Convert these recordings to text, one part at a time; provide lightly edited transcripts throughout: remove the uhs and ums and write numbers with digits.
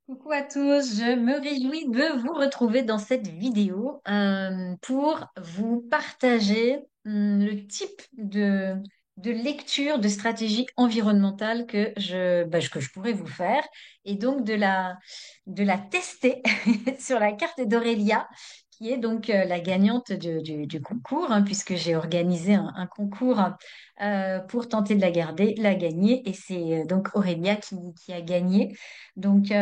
Coucou à tous, je me réjouis de vous retrouver dans cette vidéo pour vous partager le type de lecture de stratégie environnementale que je pourrais vous faire et donc de la tester sur la carte d'Aurélia qui est donc la gagnante du concours puisque j'ai organisé un concours pour tenter de la gagner et c'est donc Aurélia qui a gagné. Donc,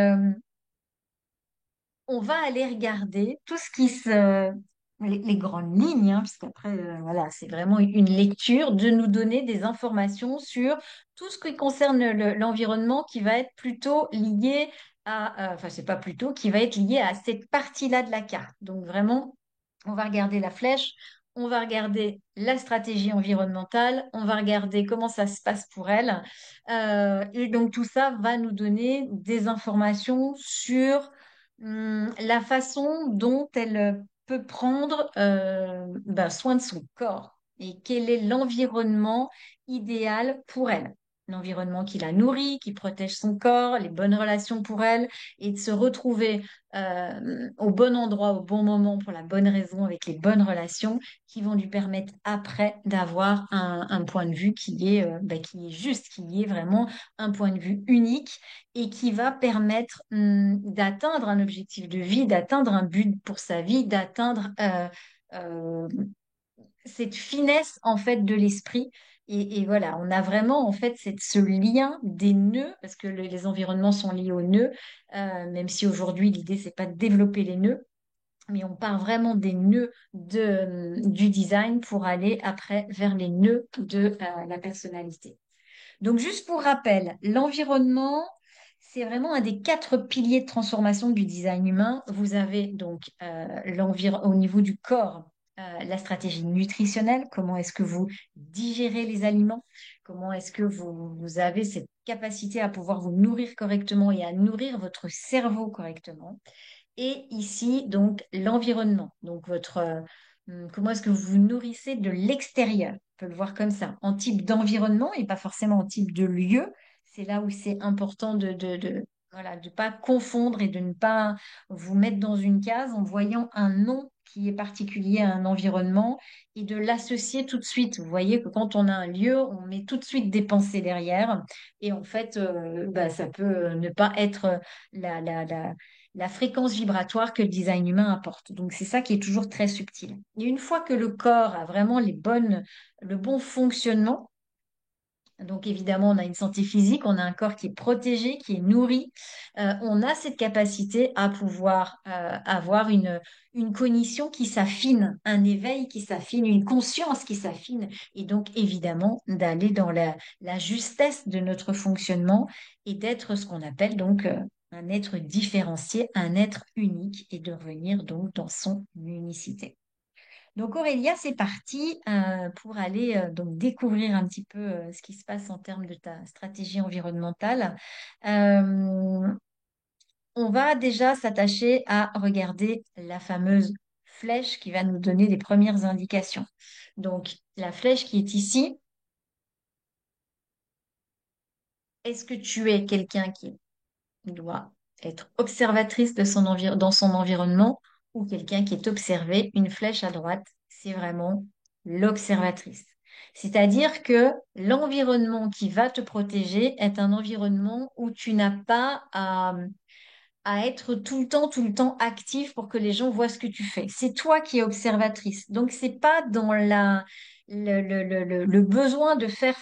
on va aller regarder tout ce les grandes lignes, parce qu'après, voilà, c'est vraiment une lecture de nous donner des informations sur tout ce qui concerne l'environnement qui va être plutôt lié enfin, c'est pas plutôt, qui va être lié à cette partie-là de la carte. Donc, vraiment, on va regarder la flèche, on va regarder la stratégie environnementale, on va regarder comment ça se passe pour elle. Et donc, tout ça va nous donner des informations sur la façon dont elle peut prendre soin de son corps et quel est l'environnement idéal pour elle. L'environnement qui la nourrit, qui protège son corps, les bonnes relations pour elle et de se retrouver au bon endroit, au bon moment, pour la bonne raison, avec les bonnes relations qui vont lui permettre après d'avoir un point de vue qui est juste, qui est vraiment un point de vue unique et qui va permettre d'atteindre un objectif de vie, d'atteindre un but pour sa vie, d'atteindre euh, cette finesse en fait de l'esprit. Et voilà, on a vraiment en fait ce lien des nœuds, parce que les environnements sont liés aux nœuds, même si aujourd'hui l'idée c'est pas de développer les nœuds, mais on part vraiment des nœuds du design pour aller après vers les nœuds de la personnalité. Donc, juste pour rappel, l'environnement, c'est vraiment un des quatre piliers de transformation du design humain. Vous avez donc au niveau du corps, la stratégie nutritionnelle, comment est-ce que vous digérez les aliments, comment est-ce que vous avez cette capacité à pouvoir vous nourrir correctement et à nourrir votre cerveau correctement. Et ici, donc, l'environnement. Donc, comment est-ce que vous vous nourrissez de l'extérieur? On peut le voir comme ça, en type d'environnement et pas forcément en type de lieu. C'est là où c'est important voilà, de pas confondre et de ne pas vous mettre dans une case en voyant un nom qui est particulier à un environnement et de l'associer tout de suite. Vous voyez que quand on a un lieu, on met tout de suite des pensées derrière et en fait, ça peut ne pas être la, la, la, la fréquence vibratoire que le design humain apporte. Donc, c'est ça qui est toujours très subtil. Et une fois que le corps a vraiment le bon fonctionnement, donc évidemment, on a une santé physique, on a un corps qui est protégé, qui est nourri, on a cette capacité à pouvoir avoir une cognition qui s'affine, un éveil qui s'affine, une conscience qui s'affine, et donc évidemment d'aller dans la justesse de notre fonctionnement et d'être ce qu'on appelle donc un être différencié, un être unique, et de revenir donc dans son unicité. Donc Aurélia, c'est parti pour aller donc découvrir un petit peu ce qui se passe en termes de ta stratégie environnementale. Euh, on va déjà s'attacher à regarder la fameuse flèche qui va nous donner les premières indications. Donc la flèche qui est ici, est-ce que tu es quelqu'un qui doit être observatrice de dans son environnement ou quelqu'un qui est observé? Une flèche à droite, c'est vraiment l'observatrice. C'est-à-dire que l'environnement qui va te protéger est un environnement où tu n'as pas à être tout le temps actif pour que les gens voient ce que tu fais. C'est toi qui es observatrice. Donc, c'est pas dans le besoin de faire.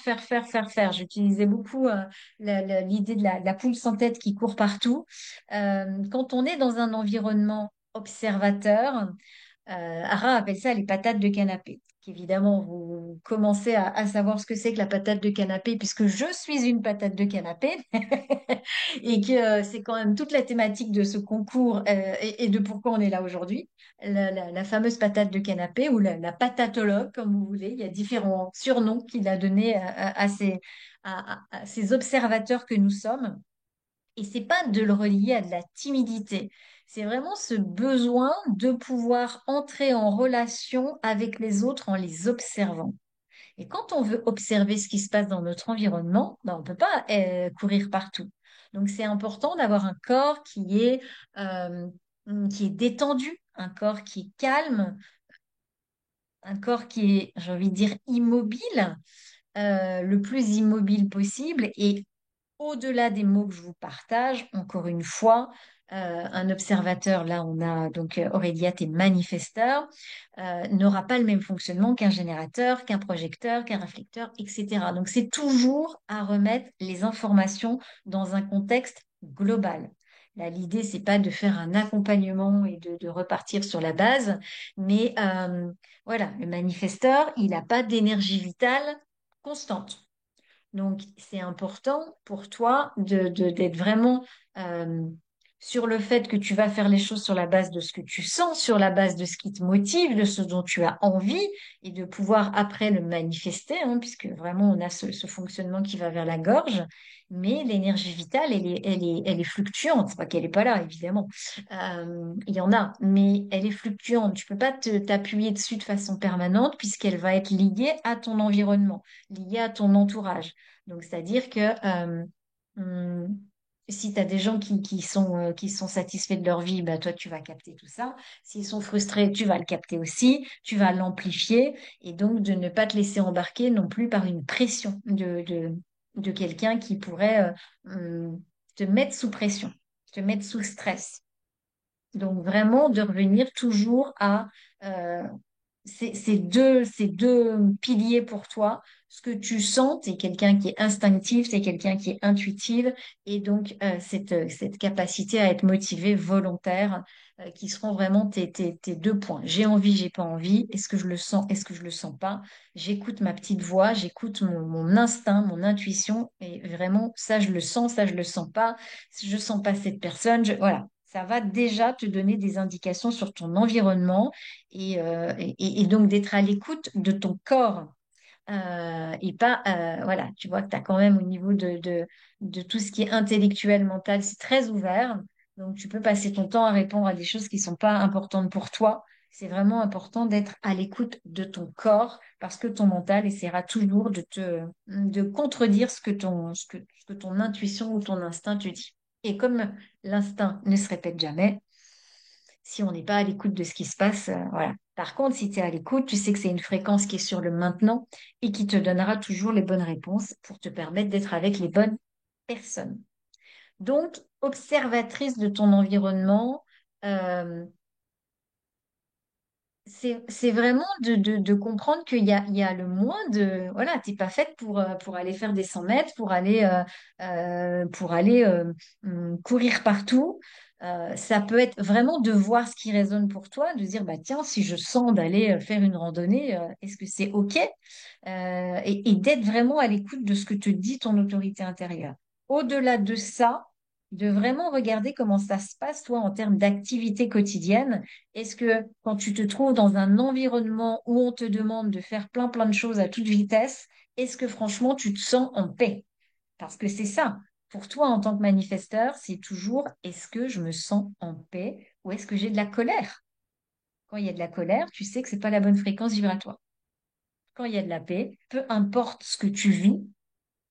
J'utilisais beaucoup l'idée de la poule sans tête qui court partout. Quand on est dans un environnement observateur, Ara appelle ça les patates de canapé. Évidemment, vous commencez à savoir ce que c'est que la patate de canapé, puisque je suis une patate de canapé, et que c'est quand même toute la thématique de ce concours et de pourquoi on est là aujourd'hui. La fameuse patate de canapé ou la patatologue, comme vous voulez. Il y a différents surnoms qu'il a donnés à ces observateurs que nous sommes. Et c'est pas de le relier à de la timidité. C'est vraiment ce besoin de pouvoir entrer en relation avec les autres en les observant. Et quand on veut observer ce qui se passe dans notre environnement, ben, on ne peut pas courir partout. Donc c'est important d'avoir un corps euh, qui est détendu, un corps qui est calme, un corps qui est, j'ai envie de dire, immobile, le plus immobile possible. Et au-delà des mots que je vous partage, encore une fois, un observateur, là on a donc Aurélia, t'es manifesteur, n'aura pas le même fonctionnement qu'un générateur, qu'un projecteur, qu'un réflecteur, etc. Donc c'est toujours à remettre les informations dans un contexte global. Là, l'idée, c'est pas de faire un accompagnement et de repartir sur la base, mais voilà, le manifesteur, il n'a pas d'énergie vitale constante. Donc, c'est important pour toi d'être vraiment euh, sur le fait que tu vas faire les choses sur la base de ce que tu sens, sur la base de ce qui te motive, de ce dont tu as envie, et de pouvoir après le manifester, hein, puisque vraiment on a ce fonctionnement qui va vers la gorge. Mais l'énergie vitale, elle est fluctuante. C'est pas qu'elle n'est pas là, évidemment. Il y en a, mais elle est fluctuante. Tu peux pas t'appuyer dessus de façon permanente puisqu'elle va être liée à ton environnement, liée à ton entourage. Donc, c'est-à-dire que hum, si tu as des gens qui sont satisfaits de leur vie, bah, toi, tu vas capter tout ça. S'ils sont frustrés, tu vas le capter aussi, tu vas l'amplifier. Et donc, de ne pas te laisser embarquer non plus par une pression de quelqu'un qui pourrait te mettre sous pression, te mettre sous stress. Donc, vraiment, de revenir toujours à euh, ces deux piliers pour toi. Ce que tu sens, tu es quelqu'un qui est instinctif, tu es quelqu'un qui est intuitive, et donc cette capacité à être motivé, volontaire, qui seront vraiment tes deux points. J'ai envie, j'ai pas envie. Est-ce que je le sens, est-ce que je le sens pas? J'écoute ma petite voix, j'écoute mon instinct, mon intuition, et vraiment, ça, je le sens, ça, je le sens pas. Si je sens pas cette personne, voilà. Ça va déjà te donner des indications sur ton environnement et donc d'être à l'écoute de ton corps et pas, voilà, tu vois que tu as quand même au niveau de tout ce qui est intellectuel, mental, c'est très ouvert. Donc tu peux passer ton temps à répondre à des choses qui sont pas importantes pour toi. C'est vraiment important d'être à l'écoute de ton corps parce que ton mental essaiera toujours de contredire ce que ton intuition ou ton instinct te dit. Et comme l'instinct ne se répète jamais, si on n'est pas à l'écoute de ce qui se passe, voilà. Par contre, si tu es à l'écoute, tu sais que c'est une fréquence qui est sur le maintenant et qui te donnera toujours les bonnes réponses pour te permettre d'être avec les bonnes personnes. Donc, observatrice de ton environnement, euh, c'est vraiment de comprendre il y a le moins de... Voilà, t'es pas faite pour aller faire des 100 mètres, pour aller courir partout. Ça peut être vraiment de voir ce qui résonne pour toi, de dire, bah tiens, si je sens d'aller faire une randonnée, est-ce que c'est OK? Et d'être vraiment à l'écoute de ce que te dit ton autorité intérieure. Au-delà de ça, de vraiment regarder comment ça se passe, toi, en termes d'activité quotidienne. Est-ce que quand tu te trouves dans un environnement où on te demande de faire plein de choses à toute vitesse, est-ce que franchement tu te sens en paix? Parce que c'est ça. Pour toi, en tant que manifesteur, c'est toujours est-ce que je me sens en paix ou est-ce que j'ai de la colère? Quand il y a de la colère, tu sais que c'est pas la bonne fréquence vibratoire. Quand il y a de la paix, peu importe ce que tu vis,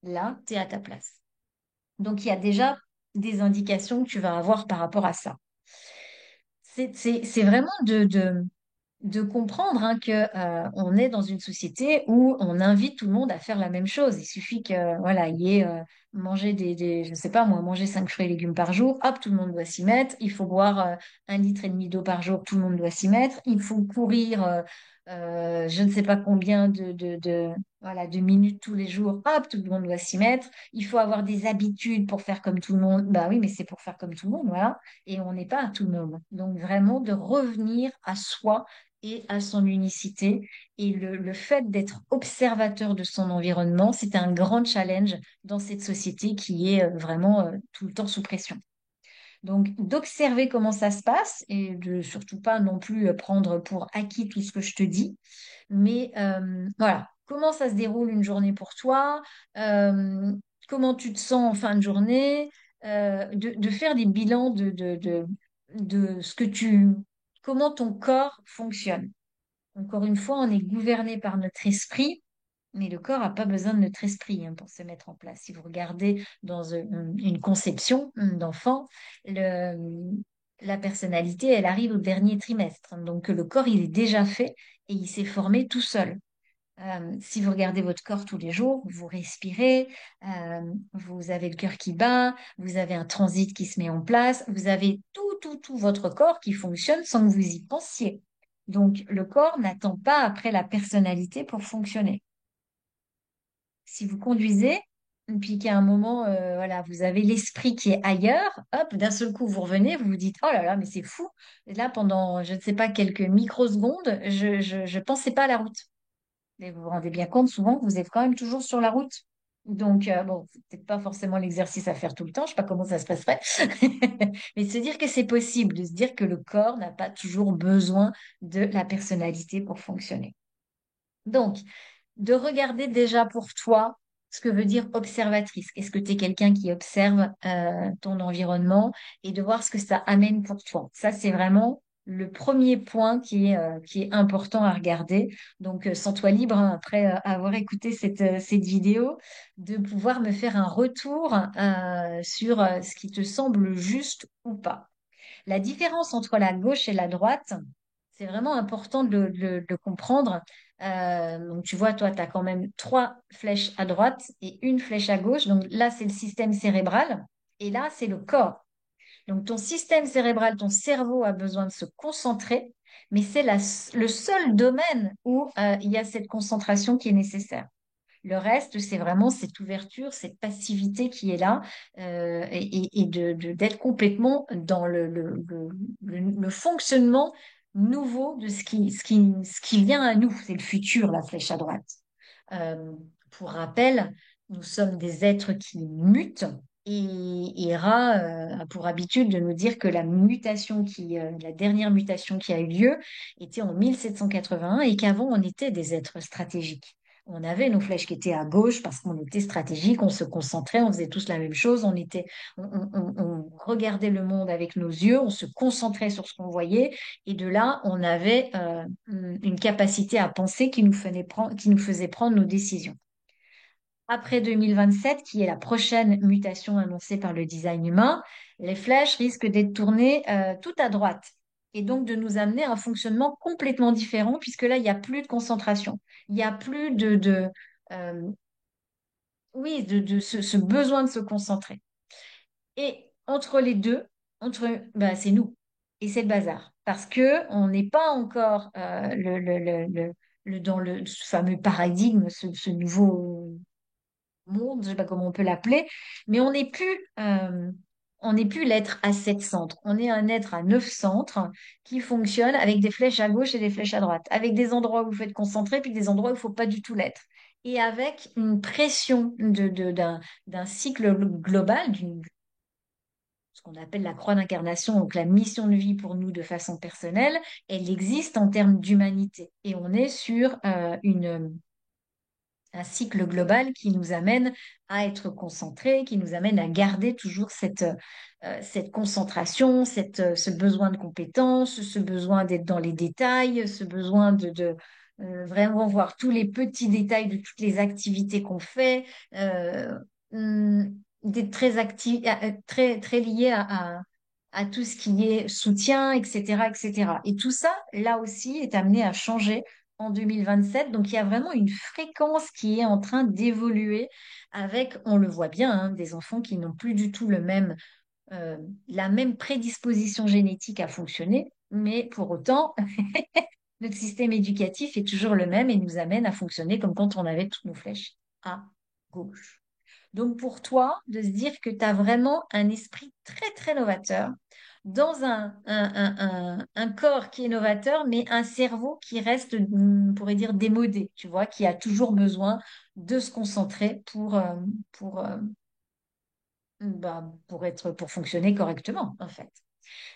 là, tu es à ta place. Donc, il y a déjà des indications que tu vas avoir par rapport à ça. C'est vraiment de comprendre hein, que on est dans une société où on invite tout le monde à faire la même chose. Il suffit que voilà, il y ait manger je sais pas moi, manger 5 fruits et légumes par jour, hop, tout le monde doit s'y mettre. Il faut boire 1,5 litre d'eau par jour, tout le monde doit s'y mettre. Il faut courir je ne sais pas combien voilà, de minutes tous les jours, hop, tout le monde doit s'y mettre. Il faut avoir des habitudes pour faire comme tout le monde. Bah oui, mais c'est pour faire comme tout le monde, voilà. Et on n'est pas à tout le monde. Donc vraiment de revenir à soi et à son unicité. Et le fait d'être observateur de son environnement, c'est un grand challenge dans cette société qui est vraiment tout le temps sous pression. Donc, d'observer comment ça se passe et de surtout pas non plus prendre pour acquis tout ce que je te dis. Mais voilà, comment ça se déroule une journée pour toi, euh, comment tu te sens en fin de journée, de faire des bilans de ce que comment ton corps fonctionne. Encore une fois, on est gouverné par notre esprit Mais le corps n'a pas besoin de notre esprit pour se mettre en place. Si vous regardez dans une conception d'enfant, la personnalité, elle arrive au dernier trimestre. Donc le corps, il est déjà fait et il s'est formé tout seul. Si vous regardez votre corps tous les jours, vous respirez, vous avez le cœur qui bat, vous avez un transit qui se met en place, vous avez tout votre corps qui fonctionne sans que vous y pensiez. Donc le corps n'attend pas après la personnalité pour fonctionner. Si vous conduisez, et puis qu'à un moment, voilà, vous avez l'esprit qui est ailleurs, hop, d'un seul coup, vous revenez, vous vous dites, oh là là, mais c'est fou. Et là, pendant, je ne sais pas, quelques microsecondes, je pensais pas à la route. Et vous vous rendez bien compte, souvent, que vous êtes quand même toujours sur la route. Donc, bon, c'est peut-être pas forcément l'exercice à faire tout le temps, je sais pas comment ça se passerait, mais de se dire que c'est possible, de se dire que le corps n'a pas toujours besoin de la personnalité pour fonctionner. Donc, de regarder déjà pour toi ce que veut dire observatrice. Est-ce que tu es quelqu'un qui observe ton environnement et de voir ce que ça amène pour toi. Ça, c'est vraiment le premier point qui est important à regarder. Donc, sens-toi libre, après avoir écouté cette vidéo, de pouvoir me faire un retour sur ce qui te semble juste ou pas. La différence entre la gauche et la droite, c'est vraiment important de le comprendre. Donc, tu vois, toi, tu as quand même trois flèches à droite et une flèche à gauche. Donc, là, c'est le système cérébral et là, c'est le corps. Donc, ton système cérébral, ton cerveau a besoin de se concentrer, mais c'est le seul domaine où il y a cette concentration qui est nécessaire. Le reste, c'est vraiment cette ouverture, cette passivité qui est là et d'être complètement dans le fonctionnement nouveau de ce qui vient à nous. C'est le futur, la flèche à droite. Euh, pour rappel, nous sommes des êtres qui mutent et Ra a pour habitude de nous dire que la dernière mutation qui a eu lieu était en 1781 et qu'avant on était des êtres stratégiques. On avait nos flèches qui étaient à gauche parce qu'on était stratégique, on se concentrait, on faisait tous la même chose, on regardait le monde avec nos yeux, on se concentrait sur ce qu'on voyait et de là on avait une capacité à penser qui nous faisait prendre nos décisions. Après 2027, qui est la prochaine mutation annoncée par le design humain, les flèches risquent d'être tournées tout à droite et donc de nous amener à un fonctionnement complètement différent puisque là, il n'y a plus de concentration. Il n'y a plus euh, oui, ce besoin de se concentrer. Et entre les deux, bah, c'est nous. Et c'est le bazar. Parce que on n'est pas encore dans ce fameux paradigme, ce nouveau monde, je sais pas comment on peut l'appeler, mais on n'est plus l'être à 7 centres. On est un être à 9 centres qui fonctionne avec des flèches à gauche et des flèches à droite, avec des endroits où vous faites concentrer, puis des endroits où il faut pas du tout l'être. Et avec une pression d'un cycle global, ce qu'on appelle la croix d'incarnation, donc la mission de vie pour nous de façon personnelle, elle existe en termes d'humanité. Et on est sur un cycle global qui nous amène à être concentrés, qui nous amène à garder toujours cette concentration, ce besoin de compétence, ce besoin d'être dans les détails, ce besoin de vraiment voir tous les petits détails de toutes les activités qu'on fait, euh, hum, d'être très lié à tout ce qui est soutien, etc., etc. Et tout ça, là aussi, est amené à changer en 2027. Donc, il y a vraiment une fréquence qui est en train d'évoluer avec, on le voit bien, des enfants qui n'ont plus du tout euh, la même prédisposition génétique à fonctionner, mais pour autant, notre système éducatif est toujours le même et nous amène à fonctionner comme quand on avait toutes nos flèches à gauche. Donc pour toi, de se dire que tu as vraiment un esprit très novateur dans un corps qui est novateur, mais un cerveau qui reste, on pourrait dire, démodé, tu vois, qui a toujours besoin de se concentrer pour, pour fonctionner correctement, en fait.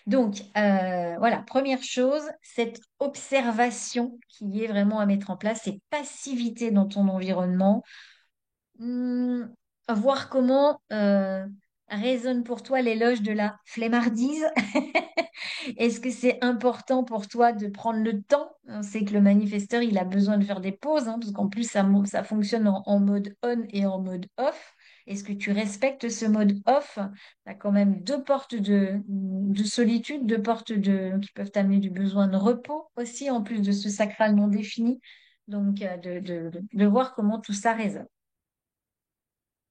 Donc, voilà, première chose, cette observation qui est vraiment à mettre en place, cette passivité dans ton environnement. Hmm, voir comment résonne pour toi l'éloge de la flemmardise. Est-ce que c'est important pour toi de prendre le temps On sait que le manifesteur, il a besoin de faire des pauses, hein, parce qu'en plus, ça fonctionne en mode on et en mode off. Est-ce que tu respectes ce mode off? Tu as quand même deux portes de solitude, deux portes qui peuvent t'amener du besoin de repos aussi, en plus de ce sacral non défini. Donc, de voir comment tout ça résonne.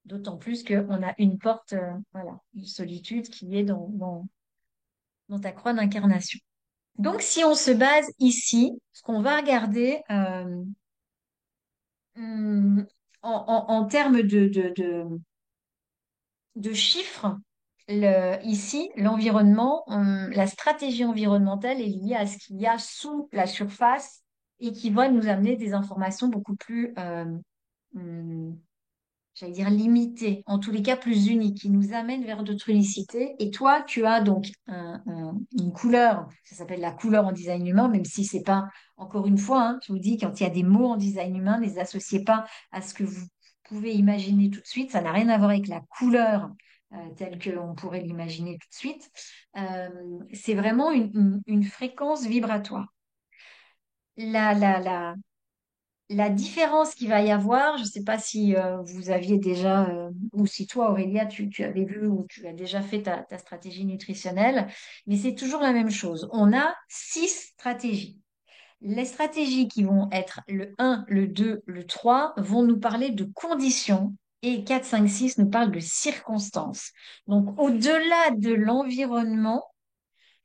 D'autant plus qu'on a une porte, voilà, de solitude qui est dans ta croix d'incarnation. Donc, si on se base ici, ce qu'on va regarder hum, en termes de chiffres, ici, l'environnement, la stratégie environnementale est liée à ce qu'il y a sous la surface et qui va nous amener des informations beaucoup plus hum, j'allais dire limité, en tous les cas plus unique, qui nous amène vers d'autres unicités. Et toi, tu as donc une couleur, ça s'appelle la couleur en design humain, même si c'est pas, encore une fois, hein, je vous dis, quand il y a des mots en design humain, ne les associez pas à ce que vous pouvez imaginer tout de suite. Ça n'a rien à voir avec la couleur telle qu'on pourrait l'imaginer tout de suite. Euh, c'est vraiment une fréquence vibratoire. La, la, la, la différence qu'il va y avoir, je ne sais pas si vous aviez déjà, ou si toi, Aurélia, tu avais vu ou tu as déjà fait ta stratégie nutritionnelle, mais c'est toujours la même chose. On a 6 stratégies. Les stratégies qui vont être le un, le 2, le 3 vont nous parler de conditions et 4, 5, 6 nous parlent de circonstances. Donc, au-delà de l'environnement,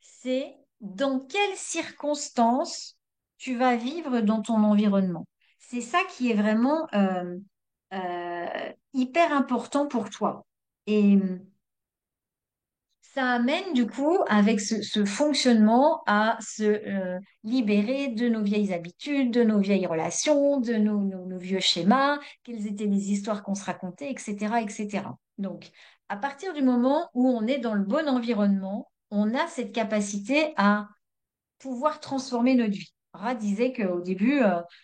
c'est dans quelles circonstances tu vas vivre dans ton environnement. C'est ça qui est vraiment hyper important pour toi. Et ça amène du coup, avec ce fonctionnement, à se libérer de nos vieilles habitudes, de nos vieilles relations, de nos vieux schémas, quelles étaient les histoires qu'on se racontait, etc., etc. Donc, à partir du moment où on est dans le bon environnement, on a cette capacité à pouvoir transformer notre vie. Ra disait qu'au début,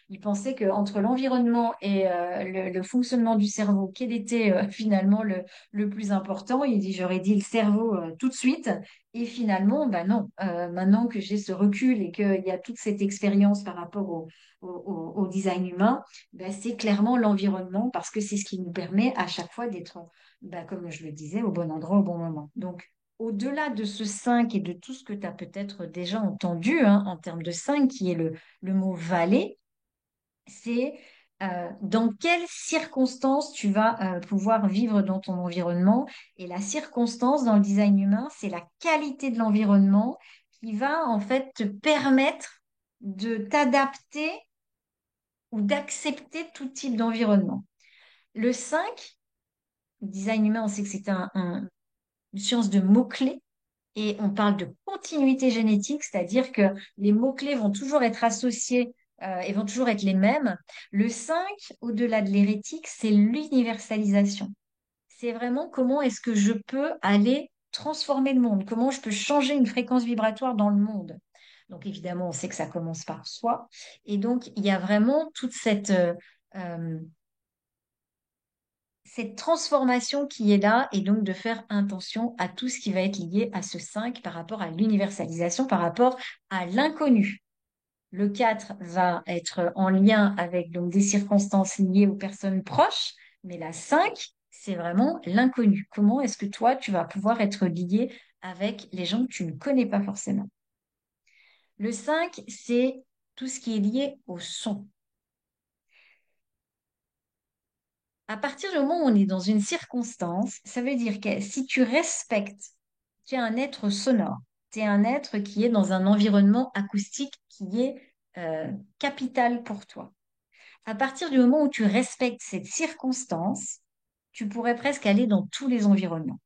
il pensait qu'entre l'environnement et le fonctionnement du cerveau, quel était finalement le plus important? Il dit, j'aurais dit le cerveau tout de suite. Et finalement, bah non, maintenant que j'ai ce recul et qu'il y a toute cette expérience par rapport au design humain, bah, c'est clairement l'environnement parce que c'est ce qui nous permet à chaque fois d'être, bah, comme je le disais, au bon endroit, au bon moment. Donc, au-delà de ce 5 et de tout ce que tu as peut-être déjà entendu en termes de 5, qui est le mot valet, c'est dans quelles circonstances tu vas pouvoir vivre dans ton environnement. Et la circonstance dans le design humain, c'est la qualité de l'environnement qui va en fait te permettre de t'adapter ou d'accepter tout type d'environnement. Le 5, design humain, on sait que c'est une science de mots-clés. Et on parle de continuité génétique, c'est-à-dire que les mots-clés vont toujours être associés et vont toujours être les mêmes. Le 5, au-delà de l'hérétique, c'est l'universalisation. C'est vraiment comment est-ce que je peux aller transformer le monde, comment je peux changer une fréquence vibratoire dans le monde. Donc évidemment, on sait que ça commence par soi. Et donc, il y a vraiment toute euh, cette transformation qui est là et donc de faire intention à tout ce qui va être lié à ce 5 par rapport à l'universalisation, par rapport à l'inconnu. Le 4 va être en lien avec donc des circonstances liées aux personnes proches, mais la 5, c'est vraiment l'inconnu. Comment est-ce que toi, tu vas pouvoir être lié avec les gens que tu ne connais pas forcément? Le 5, c'est tout ce qui est lié au son. À partir du moment où on est dans une circonstance, ça veut dire que si tu respectes, tu es un être sonore, tu es un être qui est dans un environnement acoustique qui est capital pour toi. À partir du moment où tu respectes cette circonstance, tu pourrais presque aller dans tous les environnements.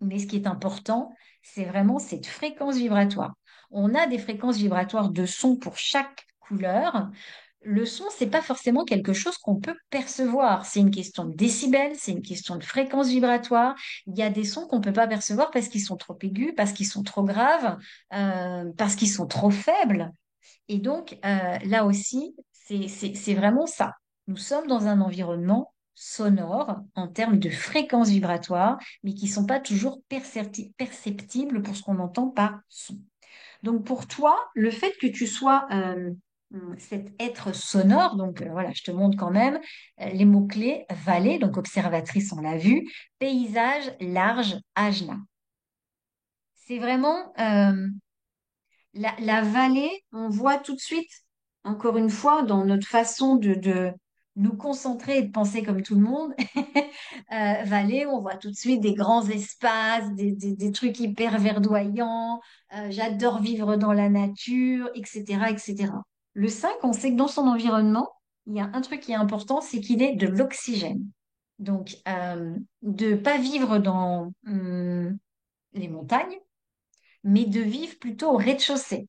Mais ce qui est important, c'est vraiment cette fréquence vibratoire. On a des fréquences vibratoires de son pour chaque couleur. Le son, c'est pas forcément quelque chose qu'on peut percevoir. C'est une question de décibels, c'est une question de fréquence vibratoire. Il y a des sons qu'on peut pas percevoir parce qu'ils sont trop aigus, parce qu'ils sont trop graves, parce qu'ils sont trop faibles. Et donc, là aussi, c'est vraiment ça. Nous sommes dans un environnement sonore en termes de fréquences vibratoires, mais qui ne sont pas toujours perceptibles pour ce qu'on entend par son. Donc pour toi, le fait que tu sois cet être sonore, donc voilà, je te montre quand même les mots-clés, vallée, donc observatrice, on l'a vu, paysage, large, ajna. C'est vraiment la vallée, on voit tout de suite, encore une fois, dans notre façon de nous concentrer et de penser comme tout le monde, vallée, on voit tout de suite des grands espaces, des trucs hyper verdoyants, j'adore vivre dans la nature, etc., etc. Le 5, on sait que dans son environnement, il y a un truc qui est important, c'est qu'il ait de l'oxygène. Donc, de pas vivre dans les montagnes, mais de vivre plutôt au rez-de-chaussée.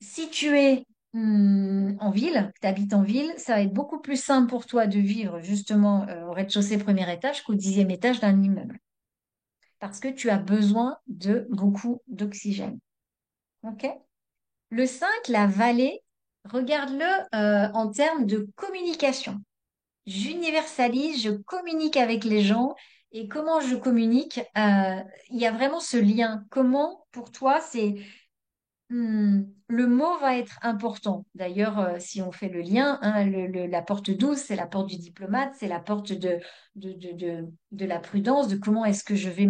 Si tu es en ville, tu habites en ville, ça va être beaucoup plus simple pour toi de vivre justement au rez-de-chaussée, premier étage, qu'au 10e étage d'un immeuble, parce que tu as besoin de beaucoup d'oxygène. OK? Le 5, la vallée, regarde-le en termes de communication. J'universalise, je communique avec les gens. Et comment je communique, il y a vraiment ce lien. Comment, pour toi, le mot va être important. D'ailleurs, si on fait le lien, hein, la porte 12, c'est la porte du diplomate, c'est la porte de la prudence, de comment est-ce que je vais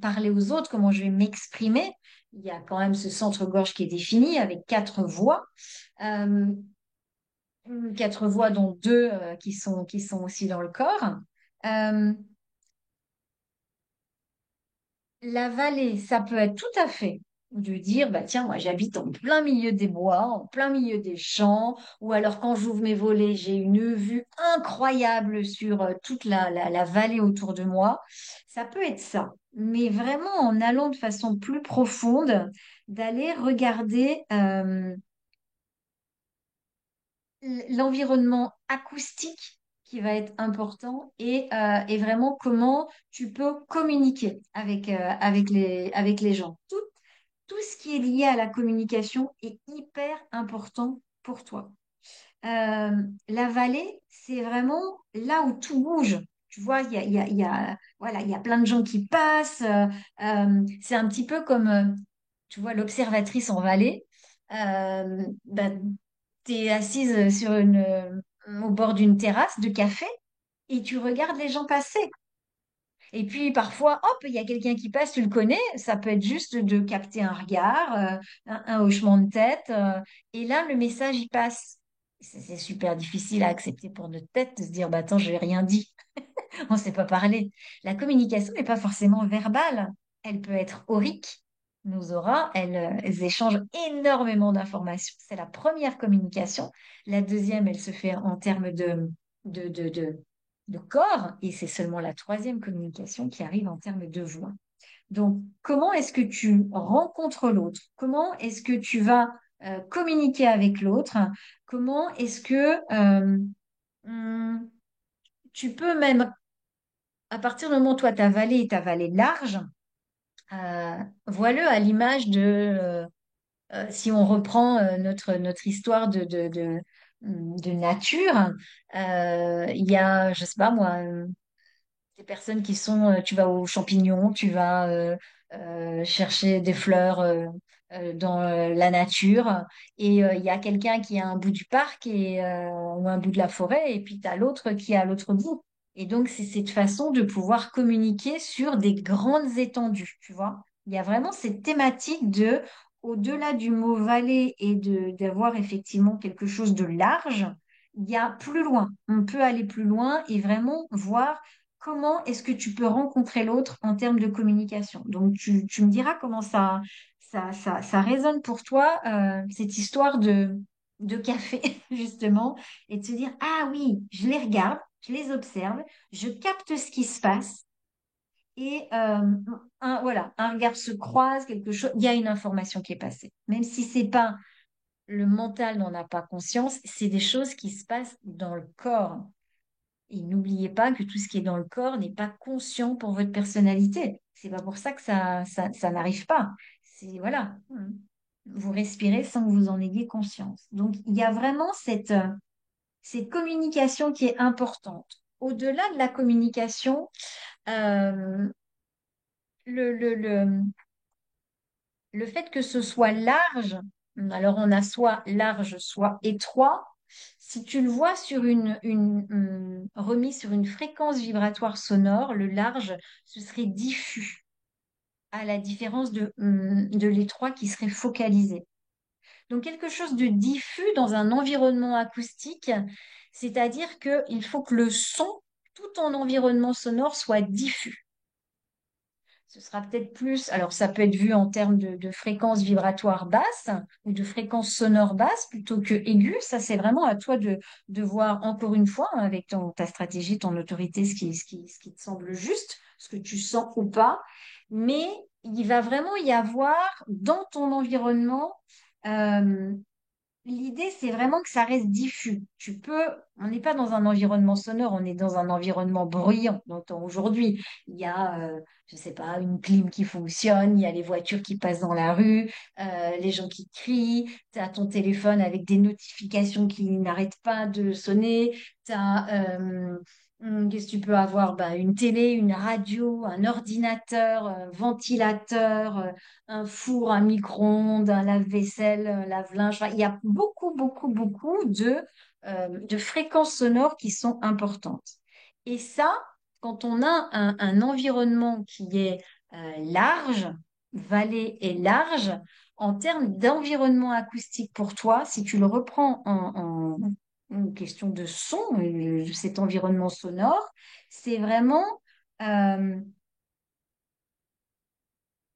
parler aux autres, comment je vais m'exprimer. Il y a quand même ce centre-gorge qui est défini avec euh, quatre voix dont deux qui sont aussi dans le corps. Euh, La vallée, ça peut être tout à fait de dire, bah tiens, moi j'habite en plein milieu des bois, en plein milieu des champs, ou alors quand j'ouvre mes volets, j'ai une vue incroyable sur toute la vallée autour de moi. Ça peut être ça, mais vraiment en allant de façon plus profonde, d'aller regarder l'environnement acoustique qui va être important et vraiment comment tu peux communiquer avec les gens. Tout ce qui est lié à la communication est hyper important pour toi. La vallée, c'est vraiment là où tout bouge. Tu vois, voilà, il y a plein de gens qui passent. C'est un petit peu comme, tu vois, l'observatrice en vallée. Bah, tu es assise au bord d'une terrasse de café et tu regardes les gens passer. Et puis parfois, hop, il y a quelqu'un qui passe, tu le connais, ça peut être juste de capter un regard, un hochement de tête, et là, le message, il passe. C'est super difficile à accepter pour notre tête de se dire, bah attends, je n'ai rien dit, on ne s'est pas parlé. La communication n'est pas forcément verbale, elle peut être aurique. Nos auras, elles échangent énormément d'informations. C'est la première communication. La deuxième, elle se fait en termes de, de, de, de corps, et c'est seulement la troisième communication qui arrive en termes de voix. Donc, comment est-ce que tu rencontres l'autre? Comment est-ce que tu vas communiquer avec l'autre? Comment est-ce que hum, tu peux même, à partir du moment où toi, ta vallée est ta vallée large, vois-le à l'image si on reprend notre histoire de nature, il y a, je sais pas moi, des personnes qui sont, tu vas aux champignons, tu vas chercher des fleurs dans la nature, et il y a quelqu'un qui est à un bout du parc ou un bout de la forêt, et puis tu as l'autre qui est à l'autre bout. Et donc, c'est cette façon de pouvoir communiquer sur des grandes étendues, tu vois. Il y a vraiment cette thématique de, au-delà du mot vallée et d'avoir effectivement quelque chose de large, il y a plus loin. On peut aller plus loin et vraiment voir comment est-ce que tu peux rencontrer l'autre en termes de communication. Donc, tu me diras comment ça résonne pour toi, cette histoire de café, justement, et de se dire, ah oui, je les regarde, je les observe, je capte ce qui se passe, et voilà, un regard se croise, quelque chose, il y a une information qui est passée. Même si c'est pas le mental n'en a pas conscience, c'est des choses qui se passent dans le corps. Et n'oubliez pas que tout ce qui est dans le corps n'est pas conscient pour votre personnalité. C'est pas pour ça que ça n'arrive pas. C'est, voilà, vous respirez sans que vous en ayez conscience. Donc, il y a vraiment cette communication qui est importante. Au-delà de la communication, euh, le, le, le- le fait que ce soit large, alors on a soit large, soit étroit, si tu le vois sur remis sur une fréquence vibratoire sonore, le large, ce serait diffus, à la différence de l'étroit qui serait focalisé. Donc quelque chose de diffus dans un environnement acoustique, c'est-à-dire qu'il faut que le son, tout ton environnement sonore soit diffus. Ce sera peut-être plus, alors ça peut être vu en termes de fréquence vibratoire basse ou de fréquence sonore basse plutôt que aiguë. Ça, c'est vraiment à toi de voir encore une fois, hein, avec ta stratégie, ton autorité, ce qui te semble juste, ce que tu sens ou pas. Mais il va vraiment y avoir dans ton environnement euh, l'idée, c'est vraiment que ça reste diffus. On n'est pas dans un environnement sonore, on est dans un environnement bruyant. Donc aujourd'hui, il y a, je sais pas, une clim qui fonctionne, il y a les voitures qui passent dans la rue, les gens qui crient, tu as ton téléphone avec des notifications qui n'arrêtent pas de sonner, tu as, qu'est-ce que tu peux avoir? Bah, une télé, une radio, un ordinateur, un ventilateur, un four, un micro-ondes, un lave-vaisselle, un lave-linge. Enfin, il y a beaucoup, beaucoup, beaucoup de fréquences sonores qui sont importantes. Et ça, quand on a un environnement qui est large, vallée et large, en termes d'environnement acoustique pour toi, si tu le reprends en une question de son, cet environnement sonore, c'est vraiment euh,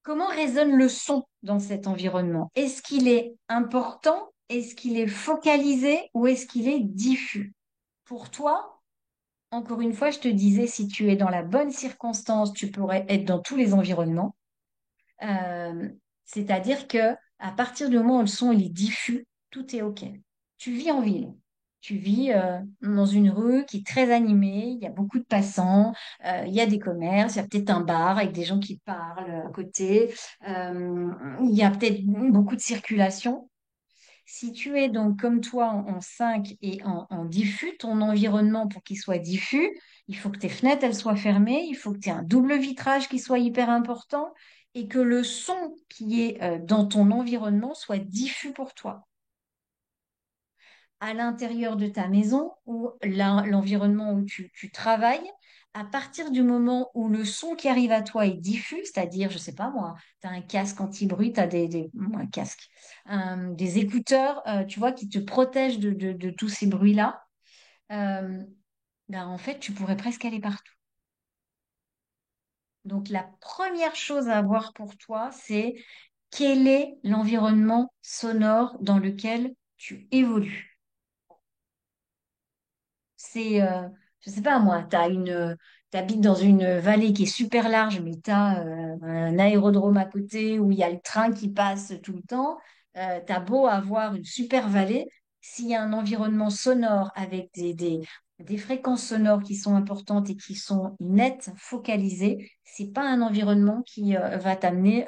comment résonne le son dans cet environnement? Est-ce qu'il est important? Est-ce qu'il est focalisé ou est-ce qu'il est diffus? Pour toi, encore une fois, je te disais, si tu es dans la bonne circonstance, tu pourrais être dans tous les environnements. Euh, C'est-à-dire que à partir du moment où le son il est diffus, tout est OK. Tu vis en ville. Tu vis dans une rue qui est très animée, il y a beaucoup de passants, il y a des commerces, il y a peut-être un bar avec des gens qui parlent à côté, il y a peut-être beaucoup de circulation. Si tu es donc comme toi en 5 et en diffus, ton environnement pour qu'il soit diffus, il faut que tes fenêtres elles soient fermées, il faut que tu aies un double vitrage qui soit hyper important et que le son qui est dans ton environnement soit diffus pour toi. À l'intérieur de ta maison ou l'environnement où tu travailles, à partir du moment où le son qui arrive à toi est diffus, c'est-à-dire, je sais pas moi, tu as un casque anti-bruit, tu as un casque, des écouteurs, tu vois, qui te protègent de tous ces bruits-là, euh, ben, en fait, tu pourrais presque aller partout. Donc, la première chose à voir pour toi, c'est quel est l'environnement sonore dans lequel tu évolues. C'est, je sais pas moi, t'habites dans une vallée qui est super large, mais t'as un aérodrome à côté où il y a le train qui passe tout le temps. T'as beau avoir une super vallée, s'il y a un environnement sonore avec des fréquences sonores qui sont importantes et qui sont nettes, focalisées, c'est pas un environnement qui va t'amener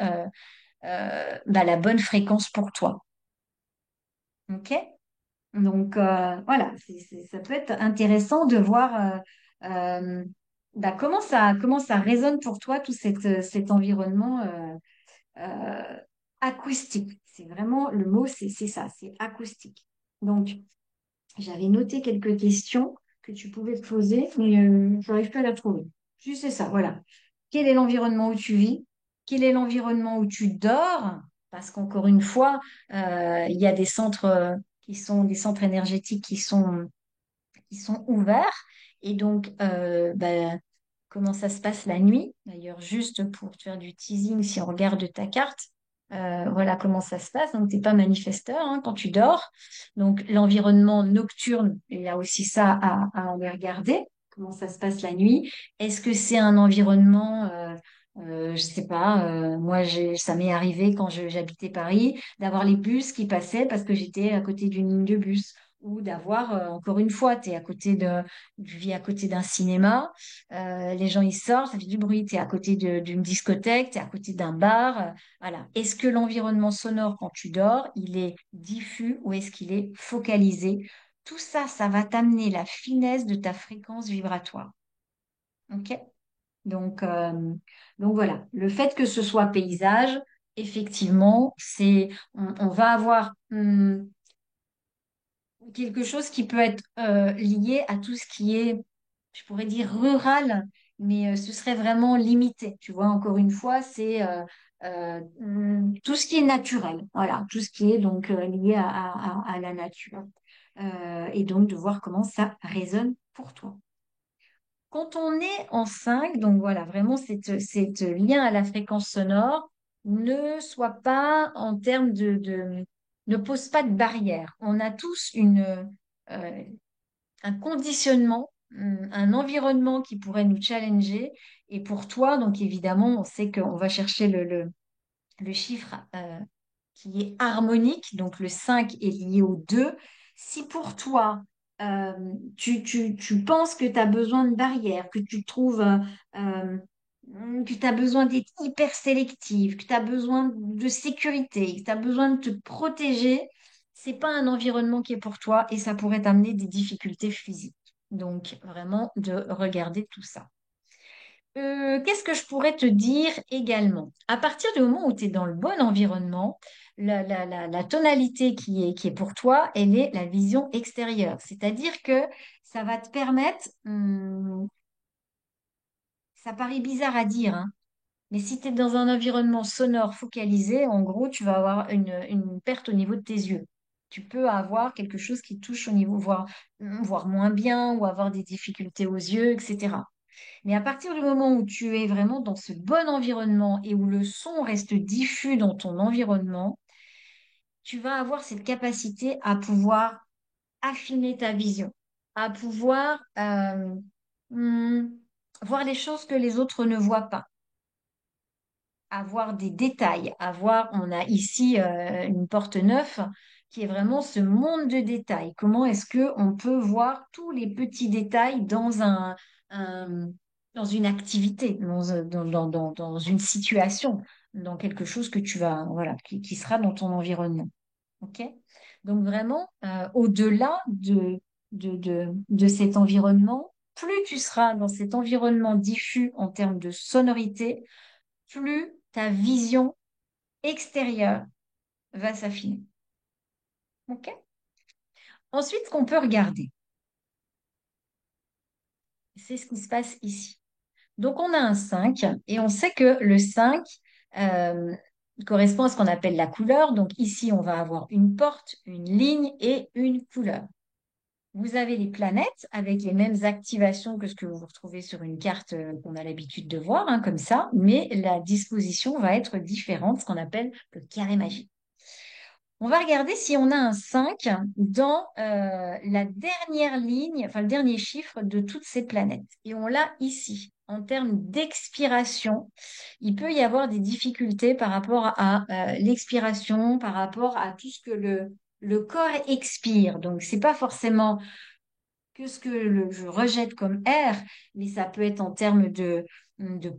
bah, la bonne fréquence pour toi. OK? Donc voilà, ça peut être intéressant de voir bah, comment ça résonne pour toi tout cet environnement euh, acoustique. C'est vraiment le mot, c'est ça, c'est acoustique. Donc j'avais noté quelques questions que tu pouvais te poser, mais je n'arrive pas à la trouver. Juste c'est ça, voilà. Quel est l'environnement où tu vis? Quel est l'environnement où tu dors? Parce qu'encore une fois, il y a des centres qui sont des centres énergétiques qui sont ouverts. Et donc, ben, comment ça se passe la nuit? D'ailleurs, juste pour te faire du teasing, si on regarde ta carte, voilà comment ça se passe. Donc, tu n'es pas manifesteur hein, quand tu dors. Donc, l'environnement nocturne, il y a aussi ça à en regarder. Comment ça se passe la nuit? Est-ce que c'est un environnement, je sais pas, moi, ça m'est arrivé quand j'habitais Paris, d'avoir les bus qui passaient parce que j'étais à côté d'une ligne de bus ou d'avoir, encore une fois, tu vis à côté d'un cinéma, les gens ils sortent, ça fait du bruit, tu es à côté d'une discothèque, tu es à côté d'un bar, voilà. Est-ce que l'environnement sonore quand tu dors, il est diffus ou est-ce qu'il est focalisé? Tout ça, ça va t'amener la finesse de ta fréquence vibratoire. OK? Donc, euh, donc voilà, le fait que ce soit paysage effectivement, on va avoir quelque chose qui peut être lié à tout ce qui est, je pourrais dire rural, mais ce serait vraiment limité. Tu vois, encore une fois, c'est tout ce qui est naturel. Voilà, tout ce qui est donc lié à la nature. Et donc de voir comment ça résonne pour toi. Quand on est en 5, donc voilà, vraiment cette lien à la fréquence sonore ne soit pas en termes ne pose pas de barrière. On a tous euh, un conditionnement, un environnement qui pourrait nous challenger. Et pour toi, donc évidemment, on sait qu'on va chercher le chiffre qui est harmonique, donc le 5 est lié au 2. Si pour toi, euh, tu penses que tu as besoin de barrières, que tu trouves que tu as besoin d'être hyper sélective, que tu as besoin de sécurité, que tu as besoin de te protéger, c'est pas un environnement qui est pour toi et ça pourrait t'amener des difficultés physiques. Donc, vraiment, de regarder tout ça. Qu'est-ce que je pourrais te dire également? À partir du moment où tu es dans le bon environnement, la tonalité qui est pour toi, elle est la vision extérieure. C'est-à-dire que ça va te permettre, ça paraît bizarre à dire, hein, mais si tu es dans un environnement sonore focalisé, en gros, tu vas avoir une perte au niveau de tes yeux. Tu peux avoir quelque chose qui touche au niveau, voir moins bien ou avoir des difficultés aux yeux, etc. Mais à partir du moment où tu es vraiment dans ce bon environnement et où le son reste diffus dans ton environnement, tu vas avoir cette capacité à pouvoir affiner ta vision, à pouvoir hum, voir les choses que les autres ne voient pas, avoir des détails, on a ici une porte neuf qui est vraiment ce monde de détails. Comment est-ce que on peut voir tous les petits détails un- dans une activité, dans une situation, dans quelque chose que tu vas, voilà, qui sera dans ton environnement. OK? Donc vraiment, au-delà de cet environnement, plus tu seras dans cet environnement diffus en termes de sonorité, plus ta vision extérieure va s'affiner. OK? Ensuite, ce qu'on peut regarder, c'est ce qui se passe ici. Donc, on a un 5 et on sait que le 5 euh, correspond à ce qu'on appelle la couleur. Donc, ici, on va avoir une porte, une ligne et une couleur. Vous avez les planètes avec les mêmes activations que ce que vous retrouvez sur une carte qu'on a l'habitude de voir, hein, comme ça, mais la disposition va être différente, ce qu'on appelle le carré magique. On va regarder si on a un 5 dans la dernière ligne, enfin le dernier chiffre de toutes ces planètes. Et on l'a ici. En termes d'expiration, il peut y avoir des difficultés par rapport à l'expiration, par rapport à tout ce que le corps expire. Donc, c'est pas forcément que ce que je rejette comme air, mais ça peut être en termes de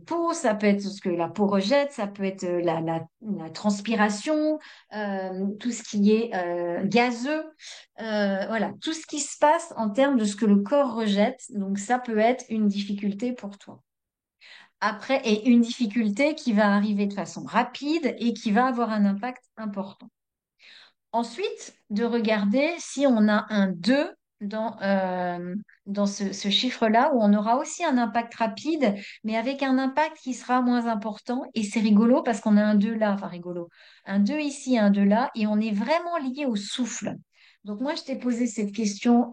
peau, ça peut être ce que la peau rejette, ça peut être la transpiration, tout ce qui est gazeux, voilà, tout ce qui se passe en termes de ce que le corps rejette. Donc ça peut être une difficulté pour toi. Après, et une difficulté qui va arriver de façon rapide et qui va avoir un impact important. Ensuite, de regarder si on a un 2 dans ce chiffre-là, où on aura aussi un impact rapide, mais avec un impact qui sera moins important. Et c'est rigolo parce qu'on a un 2 là, enfin rigolo, un 2 ici, un 2 là, et on est vraiment lié au souffle. Donc moi, je t'ai posé cette question,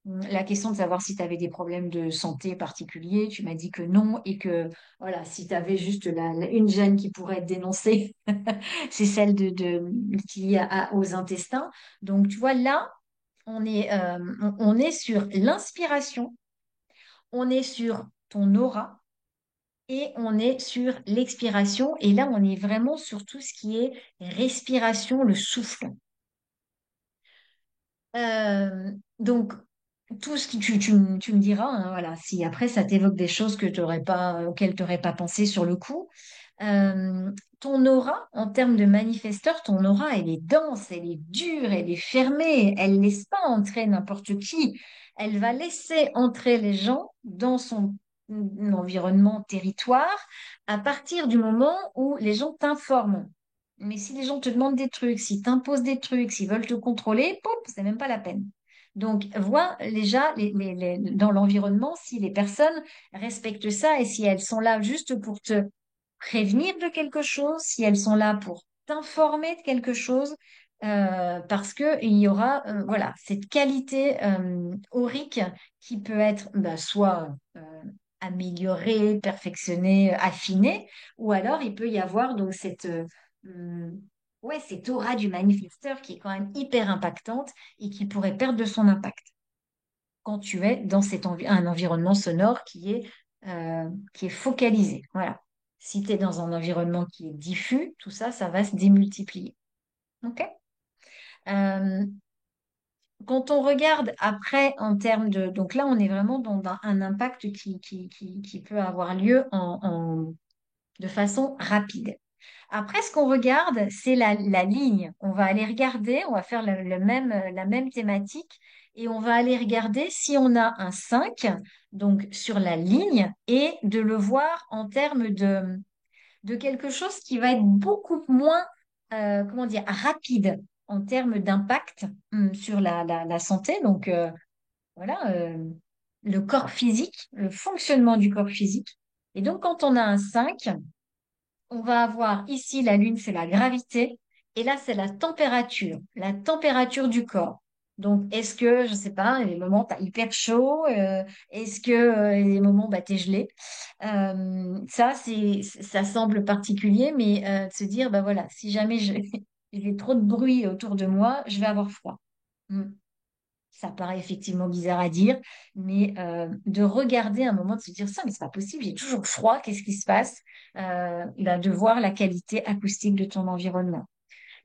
la question de savoir si tu avais des problèmes de santé particuliers. Tu m'as dit que non, et que voilà, si tu avais juste une gêne qui pourrait être dénoncée. C'est celle qui est aux intestins. Donc, tu vois, là, on est sur l'inspiration, on est sur ton aura et on est sur l'expiration. Et là, on est vraiment sur tout ce qui est respiration, le souffle. Donc, tout ce que tu me diras, hein, voilà, si après ça t'évoque des choses auxquelles tu n'aurais pas pensé sur le coup. Ton aura, en termes de manifesteur, ton aura, elle est dense, elle est dure, elle est fermée, elle laisse pas entrer n'importe qui. Elle va laisser entrer les gens environnement, territoire, à partir du moment où les gens t'informent. Mais si les gens te demandent des trucs, s'ils t'imposent des trucs, s'ils veulent te contrôler, pop, c'est même pas la peine. Donc, vois déjà dans l'environnement si les personnes respectent ça et si elles sont là juste pour te prévenir de quelque chose, si elles sont là pour t'informer de quelque chose, parce que il y aura voilà cette qualité aurique qui peut être bah, soit améliorée, perfectionnée, affinée, ou alors il peut y avoir donc hum, ouais, cette aura du manifesteur qui est quand même hyper impactante et qui pourrait perdre de son impact quand tu es dans un environnement sonore qui est focalisé. Voilà. Si tu es dans un environnement qui est diffus, tout ça, ça va se démultiplier. OK? Euh, Quand on regarde après en termes de... Donc là, on est vraiment dans un impact qui peut avoir lieu de façon rapide. Après, ce qu'on regarde, c'est la ligne. On va aller regarder, on va faire la même thématique et on va aller regarder si on a un 5 donc sur la ligne, et de le voir en termes de quelque chose qui va être beaucoup moins, comment dire, rapide en termes d'impact sur la santé. Donc, voilà, le corps physique, le fonctionnement du corps physique. Et donc, quand on a un 5 on va avoir ici la Lune, c'est la gravité, et là, c'est la température du corps. Donc, est-ce que, je sais pas, les moments, tu as hyper chaud, est-ce que les moments, bah, tu es gelé? Ça, ça semble particulier, mais de se dire, bah voilà, si jamais j'ai trop de bruit autour de moi, je vais avoir froid. Hmm. Ça paraît effectivement bizarre à dire, mais de regarder un moment, de se dire ça, mais c'est pas possible, j'ai toujours froid, qu'est-ce qui se passe? Bah, de voir la qualité acoustique de ton environnement.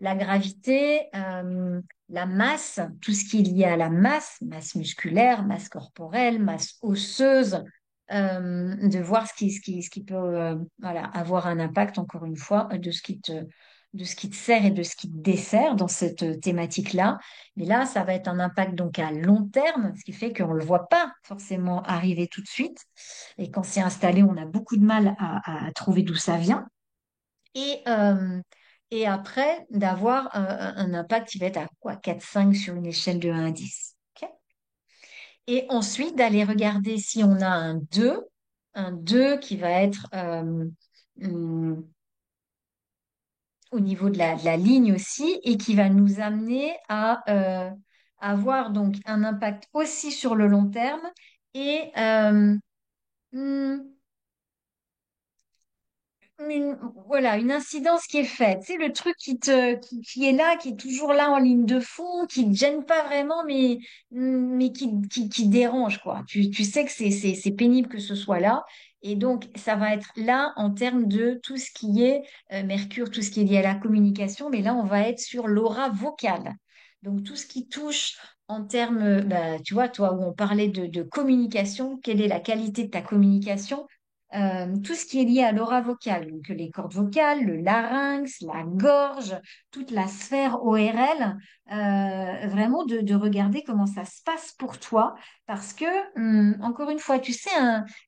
La gravité, la masse, tout ce qui est lié à la masse, masse musculaire, masse corporelle, masse osseuse, de voir ce qui peut voilà, avoir un impact, encore une fois, de ce qui te sert et de ce qui te dessert dans cette thématique-là. Mais là, ça va être un impact donc à long terme, ce qui fait qu'on ne le voit pas forcément arriver tout de suite. Et quand c'est installé, on a beaucoup de mal à trouver d'où ça vient et, euh, et après d'avoir un impact qui va être à quoi? 4-5 sur une échelle de 1 à 10. Ok. Et ensuite d'aller regarder si on a un 2 qui va être hum, au niveau de la ligne aussi et qui va nous amener à avoir donc un impact aussi sur le long terme et hum, une, voilà, une incidence qui est faite. C'est le truc qui est là, qui est toujours là en ligne de fond, qui ne gêne pas vraiment, mais qui dérange, quoi. Tu sais que c'est pénible que ce soit là. Et donc, ça va être là en termes de tout ce qui est Mercure, tout ce qui est lié à la communication. Mais là, on va être sur l'aura vocale. Donc, tout ce qui touche en termes, bah, tu vois, toi, où on parlait de communication, quelle est la qualité de ta communication? Tout ce qui est lié à l'aura vocale, donc les cordes vocales, le larynx, la gorge, toute la sphère ORL, vraiment de regarder comment ça se passe pour toi, parce que, encore une fois, tu sais,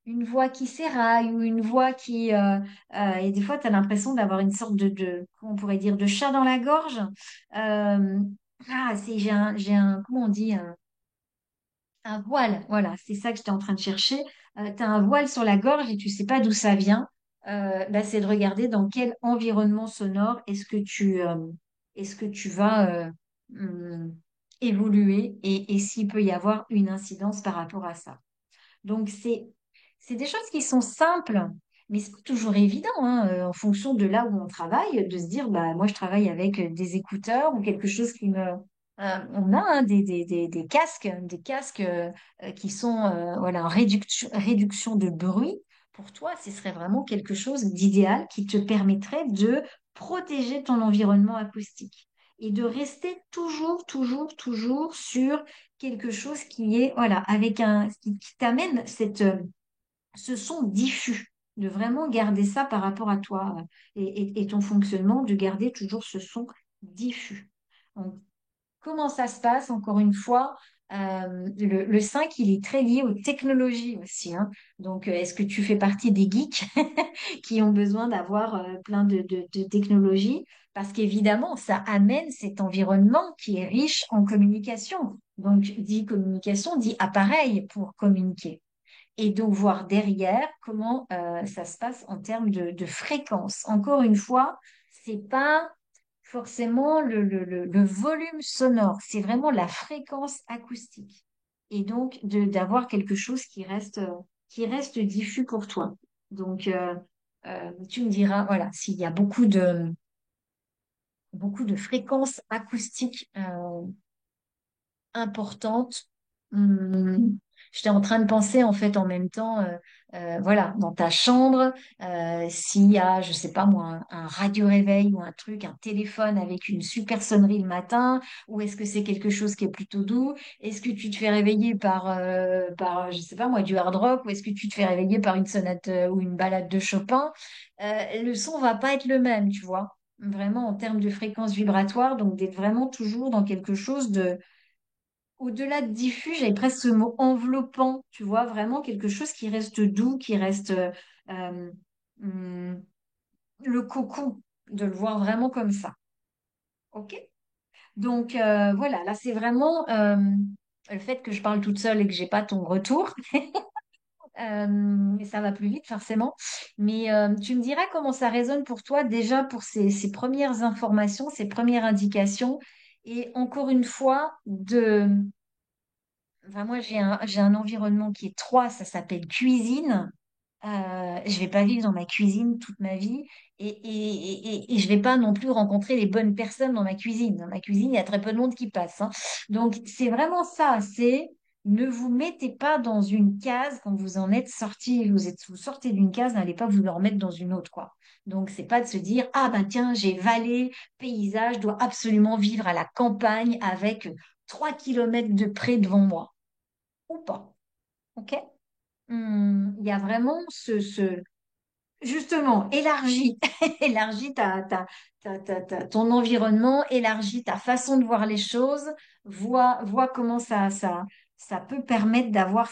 une voix qui s'éraille ou une voix et des fois, tu as l'impression d'avoir une sorte comment on pourrait dire, de chat dans la gorge. Euh, comment on dit, un voile, voilà, c'est ça que j'étais en train de chercher. Tu as un voile sur la gorge et tu sais pas d'où ça vient. Bah, c'est de regarder dans quel environnement sonore est-ce que tu vas hum, évoluer et s'il peut y avoir une incidence par rapport à ça. Donc, c'est des choses qui sont simples, mais c'est pas toujours évident, hein, en fonction de là où on travaille, de se dire, bah, moi, je travaille avec des écouteurs ou quelque chose qui me... on a hein, des casques qui sont voilà, en réduction de bruit. Pour toi, ce serait vraiment quelque chose d'idéal qui te permettrait de protéger ton environnement acoustique et de rester toujours sur quelque chose qui est, voilà, qui t'amène ce son diffus, de vraiment garder ça par rapport à toi et ton fonctionnement, de garder toujours ce son diffus. Donc, comment ça se passe, encore une fois? Le 5, il est très lié aux technologies aussi, hein. Donc, est-ce que tu fais partie des geeks qui ont besoin d'avoir plein de technologies? Parce qu'évidemment, ça amène cet environnement qui est riche en communication. Donc, dit communication, dit appareil pour communiquer. Et donc, voir derrière comment ça se passe en termes de fréquence. Encore une fois, c'est pas forcément le volume sonore, c'est vraiment la fréquence acoustique. Et donc, d'avoir quelque chose qui reste diffus pour toi. Donc, tu me diras, voilà, s'il y a beaucoup de fréquences acoustiques importante. Hum, J'étais en train de penser en fait en même temps, voilà, dans ta chambre, s'il y a, je sais pas moi, un radio-réveil ou un truc, un téléphone avec une super sonnerie le matin, ou est-ce que c'est quelque chose qui est plutôt doux? Est-ce que tu te fais réveiller je sais pas moi, du hard rock, ou est-ce que tu te fais réveiller par une sonate ou une balade de Chopin? Le son va pas être le même, tu vois. Vraiment en termes de fréquence vibratoire, donc d'être vraiment toujours dans quelque chose de au-delà de diffus, j'avais presque ce mot enveloppant, tu vois, vraiment quelque chose qui reste doux, qui reste euh, hum, le cocon, de le voir vraiment comme ça. OK? Donc voilà, là c'est vraiment le fait que je parle toute seule et que j'ai pas ton retour. Ça va plus vite forcément. Mais tu me diras comment ça résonne pour toi déjà pour ces premières informations, ces premières indications. Et encore une fois, enfin, moi, j'ai un environnement qui est 3, ça s'appelle cuisine. Je vais pas vivre dans ma cuisine toute ma vie et je vais pas non plus rencontrer les bonnes personnes dans ma cuisine. Dans ma cuisine, il y a très peu de monde qui passe, hein. Donc, c'est vraiment ça, c'est ne vous mettez pas dans une case quand vous en êtes sorti, vous sortez d'une case, n'allez pas vous le remettre dans une autre, quoi. Donc, c'est pas de se dire, ah ben tiens, j'ai vallée, paysage, je dois absolument vivre à la campagne avec 3 kilomètres de près devant moi ou pas. OK? Il y a vraiment justement, élargis, élargis ton environnement, élargis ta façon de voir les choses, vois comment ça peut permettre d'avoir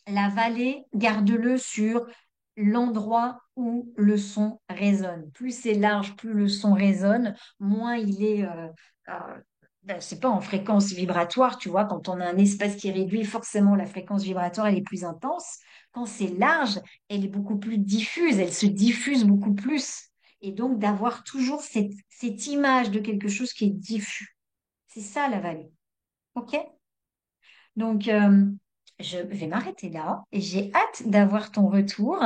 la vallée, garde-le sur l'endroit où le son résonne. Plus c'est large, plus le son résonne, moins il est, c'est pas en fréquence vibratoire, tu vois, quand on a un espace qui est réduit, forcément la fréquence vibratoire elle est plus intense. Quand c'est large, elle est beaucoup plus diffuse, elle se diffuse beaucoup plus. Et donc d'avoir toujours cette image de quelque chose qui est diffus. C'est ça la vallée. OK? Donc, je vais m'arrêter là et j'ai hâte d'avoir ton retour.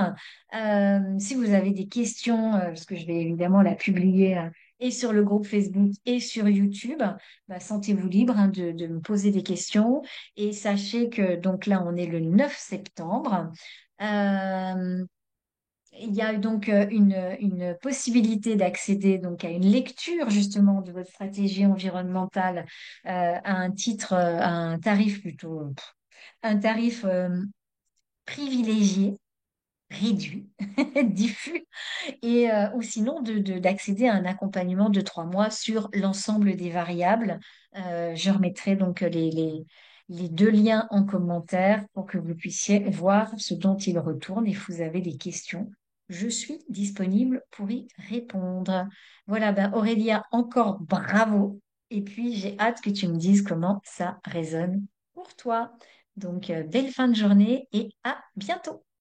Si vous avez des questions, parce que je vais évidemment la publier et sur le groupe Facebook et sur YouTube, bah, sentez-vous libre hein, de me poser des questions. Et sachez que donc là, on est le 9 septembre. Euh, il y a donc une possibilité d'accéder donc à une lecture justement de votre stratégie environnementale à un titre, à un tarif plutôt, un tarif privilégié, réduit, diffus, et ou sinon d'accéder à un accompagnement de 3 mois sur l'ensemble des variables. Je remettrai donc les deux liens en commentaire pour que vous puissiez voir ce dont ils retournent et si vous avez des questions. Je suis disponible pour y répondre. Voilà, ben Aurélia, encore bravo. Et puis, j'ai hâte que tu me dises comment ça résonne pour toi. Donc, belle fin de journée et à bientôt.